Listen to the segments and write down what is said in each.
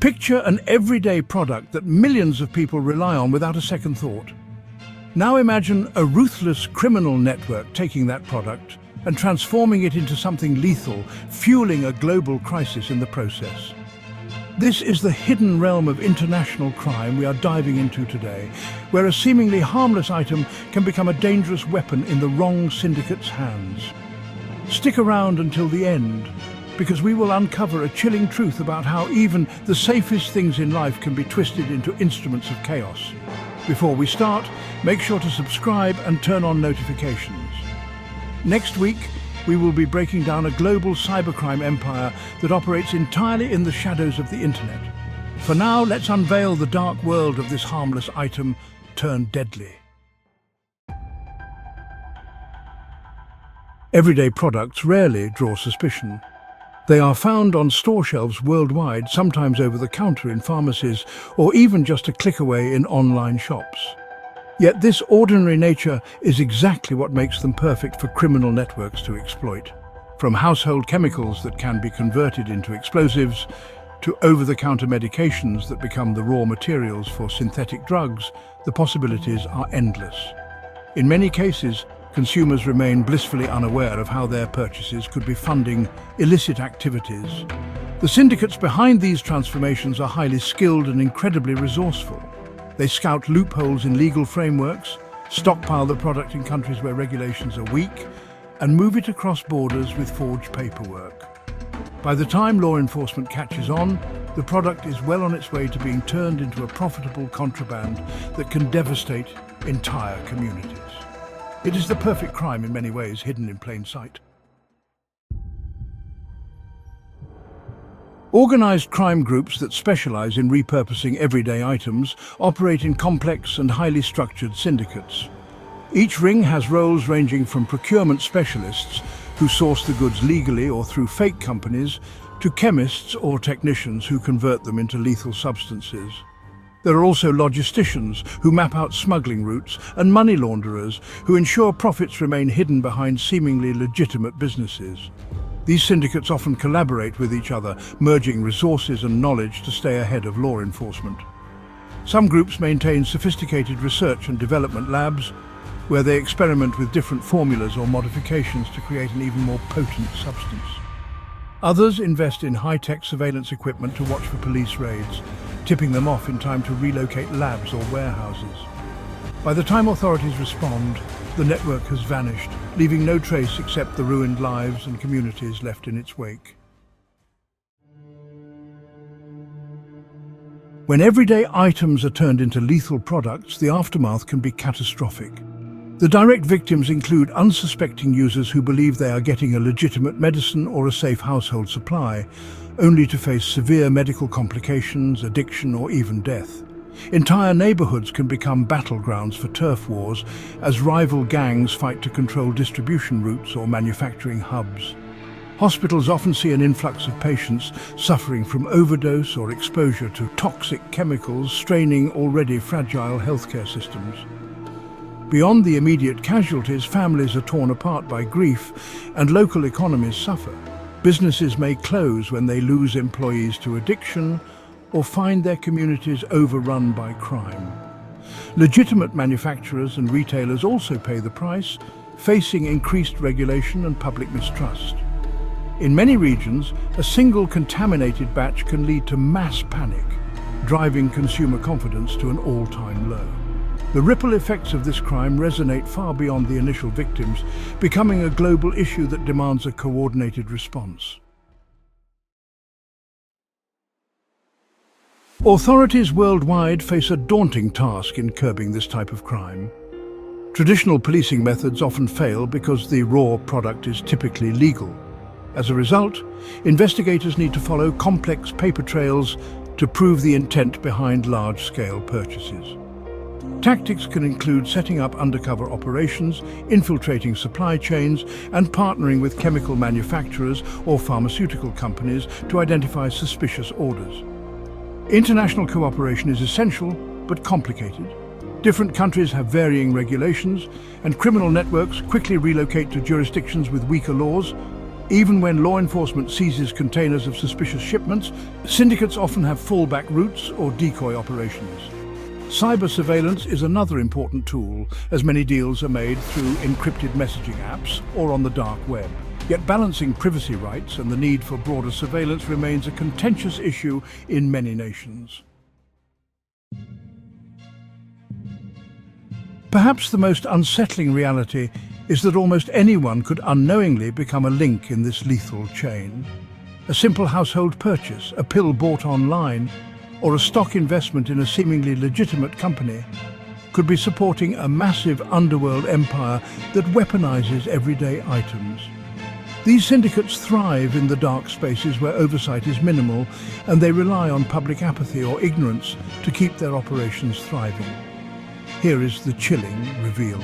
Picture an everyday product that millions of people rely on without a second thought. Now imagine a ruthless criminal network taking that product and transforming it into something lethal, fueling a global crisis in the process. This is the hidden realm of international crime we are diving into today, where a seemingly harmless item can become a dangerous weapon in the wrong syndicate's hands. Stick around until the end, because we will uncover a chilling truth about how even the safest things in life can be twisted into instruments of chaos. Before we start, make sure to subscribe and turn on notifications. Next week, we will be breaking down a global cybercrime empire that operates entirely in the shadows of the internet. For now, let's unveil the dark world of this harmless item turned deadly. Everyday products rarely draw suspicion. They are found on store shelves worldwide, sometimes over the counter in pharmacies, or even just a click away in online shops. Yet this ordinary nature is exactly what makes them perfect for criminal networks to exploit. From household chemicals that can be converted into explosives, to over-the-counter medications that become the raw materials for synthetic drugs, the possibilities are endless. In many cases, consumers remain blissfully unaware of how their purchases could be funding illicit activities. The syndicates behind these transformations are highly skilled and incredibly resourceful. They scout loopholes in legal frameworks, stockpile the product in countries where regulations are weak, and move it across borders with forged paperwork. By the time law enforcement catches on, the product is well on its way to being turned into a profitable contraband that can devastate entire communities. It is the perfect crime in many ways, hidden in plain sight. Organized crime groups that specialize in repurposing everyday items operate in complex and highly structured syndicates. Each ring has roles ranging from procurement specialists who source the goods legally or through fake companies, to chemists or technicians who convert them into lethal substances. There are also logisticians who map out smuggling routes and money launderers who ensure profits remain hidden behind seemingly legitimate businesses. These syndicates often collaborate with each other, merging resources and knowledge to stay ahead of law enforcement. Some groups maintain sophisticated research and development labs, where they experiment with different formulas or modifications to create an even more potent substance. Others invest in high-tech surveillance equipment to watch for police raids, tipping them off in time to relocate labs or warehouses. By the time authorities respond, the network has vanished, leaving no trace except the ruined lives and communities left in its wake. When everyday items are turned into lethal products, the aftermath can be catastrophic. The direct victims include unsuspecting users who believe they are getting a legitimate medicine or a safe household supply, only to face severe medical complications, addiction, or even death. Entire neighborhoods can become battlegrounds for turf wars as rival gangs fight to control distribution routes or manufacturing hubs. Hospitals often see an influx of patients suffering from overdose or exposure to toxic chemicals, straining already fragile healthcare systems. Beyond the immediate casualties, families are torn apart by grief and local economies suffer. Businesses may close when they lose employees to addiction or find their communities overrun by crime. Legitimate manufacturers and retailers also pay the price, facing increased regulation and public mistrust. In many regions, a single contaminated batch can lead to mass panic, driving consumer confidence to an all-time low. The ripple effects of this crime resonate far beyond the initial victims, becoming a global issue that demands a coordinated response. Authorities worldwide face a daunting task in curbing this type of crime. Traditional policing methods often fail because the raw product is typically legal. As a result, investigators need to follow complex paper trails to prove the intent behind large-scale purchases. Tactics can include setting up undercover operations, infiltrating supply chains, and partnering with chemical manufacturers or pharmaceutical companies to identify suspicious orders. International cooperation is essential, but complicated. Different countries have varying regulations, and criminal networks quickly relocate to jurisdictions with weaker laws, Even when law enforcement seizes containers of suspicious shipments, syndicates often have fallback routes or decoy operations. Cyber surveillance is another important tool, as many deals are made through encrypted messaging apps or on the dark web. Yet balancing privacy rights and the need for broader surveillance remains a contentious issue in many nations. Perhaps the most unsettling reality is that almost anyone could unknowingly become a link in this lethal chain. A simple household purchase, a pill bought online, or a stock investment in a seemingly legitimate company could be supporting a massive underworld empire that weaponizes everyday items. These syndicates thrive in the dark spaces where oversight is minimal, and they rely on public apathy or ignorance to keep their operations thriving. Here is the chilling reveal.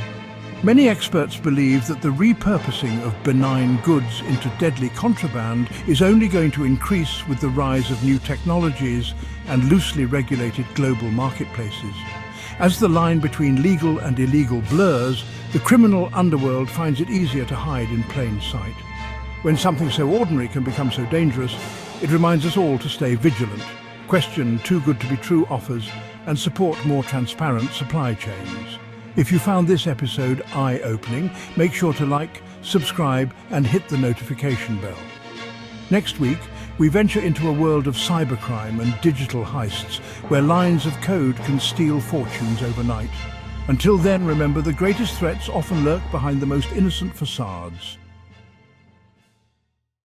Many experts believe that the repurposing of benign goods into deadly contraband is only going to increase with the rise of new technologies and loosely regulated global marketplaces. As the line between legal and illegal blurs, the criminal underworld finds it easier to hide in plain sight. When something so ordinary can become so dangerous, it reminds us all to stay vigilant, question too good to be true offers, and support more transparent supply chains. If you found this episode eye-opening, make sure to like, subscribe, and hit the notification bell. Next week, we venture into a world of cybercrime and digital heists, where lines of code can steal fortunes overnight. Until then, remember, the greatest threats often lurk behind the most innocent facades.